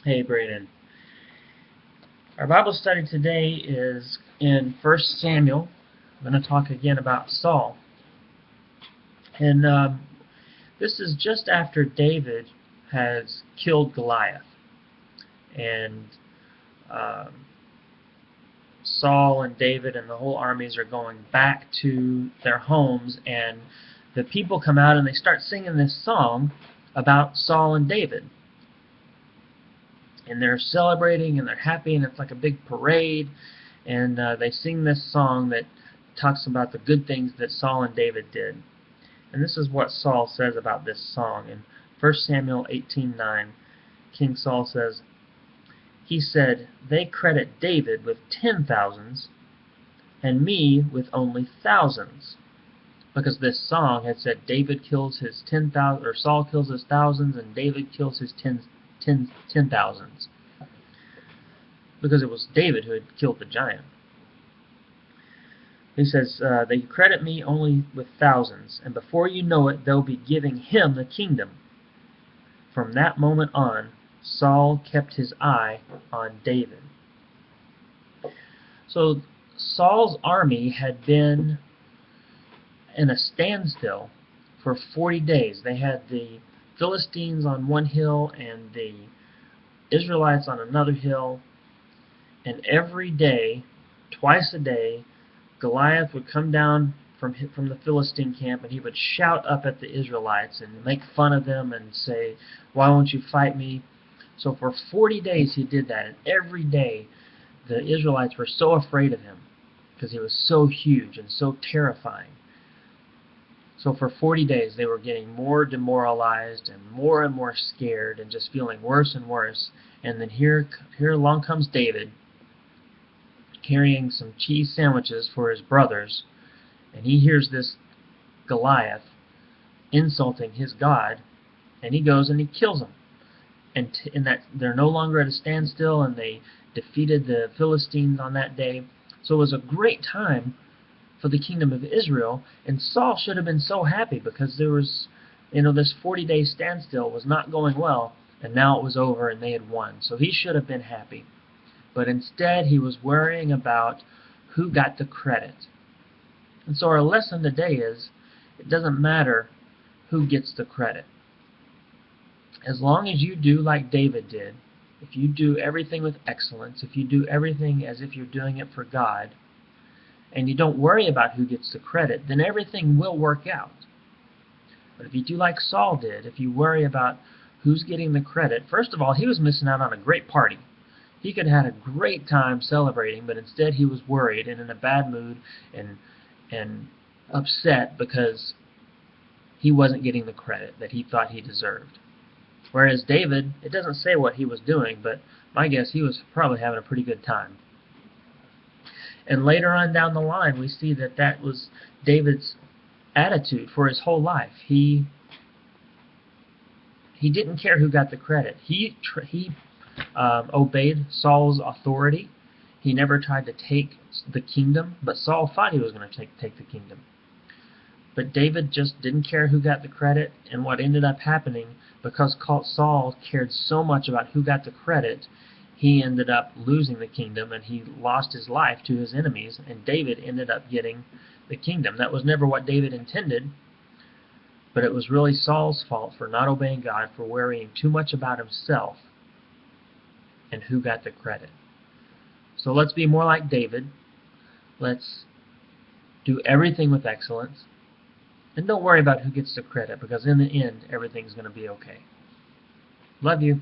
Hey, Braden. Our Bible study today is in 1 Samuel. I'm going to talk again about Saul. And this is just after David has killed Goliath. And um, Saul and David and the whole armies are going back to their homes. And the people come out and they start singing this song about Saul and David. And they're celebrating and they're happy, and it's like a big parade, and they sing this song that talks about the good things that Saul and David did. And this is what Saul says about this song. In 1 Samuel 18:9, King Saul says, he said, "They credit David with 10,000s and me with only thousands." Because this song had said David kills his 10,000, or Saul kills his thousands, and David kills his 10,000s. Because it was David who had killed the giant. He says, they credit me only with thousands, and before you know it, they'll be giving him the kingdom. From that moment on, Saul kept his eye on David. So Saul's army had been in a standstill for 40 days. They had the Philistines on one hill and the Israelites on another hill. And every day, twice a day, Goliath would come down from the Philistine camp, and he would shout up at the Israelites and make fun of them and say, "Why won't you fight me?" So for 40 days he did that, and every day the Israelites were so afraid of him because he was so huge and so terrifying. So for 40 days they were getting more demoralized and more scared and just feeling worse and worse. And then here along comes David, carrying some cheese sandwiches for his brothers, and he hears this Goliath insulting his God, and he goes and he kills him. And in that they're no longer at a standstill, and they defeated the Philistines on that day. So it was a great time for the kingdom of Israel, and Saul should have been so happy because there was, this 40-day standstill was not going well, and now it was over and they had won. So he should have been happy. But instead he was worrying about who got the credit. And so our lesson today is, it doesn't matter who gets the credit. As long as you do like David did, if you do everything with excellence, if you do everything as if you're doing it for God, and you don't worry about who gets the credit, then everything will work out. But if you do like Saul did, if you worry about who's getting the credit, first of all, he was missing out on a great party. He could have had a great time celebrating, but instead he was worried and in a bad mood and upset because he wasn't getting the credit that he thought he deserved. Whereas David, it doesn't say what he was doing, but my guess he was probably having a pretty good time. And later on down the line, we see that that was David's attitude for his whole life. He didn't care who got the credit. He obeyed Saul's authority. He never tried to take the kingdom, but Saul thought he was going to take the kingdom. But David just didn't care who got the credit, and what ended up happening, because Saul cared so much about who got the credit, he ended up losing the kingdom, and he lost his life to his enemies, and David ended up getting the kingdom. That was never what David intended, but it was really Saul's fault for not obeying God, for worrying too much about himself and who got the credit. So let's be more like David. Let's do everything with excellence. And don't worry about who gets the credit, because in the end, everything's going to be okay. Love you.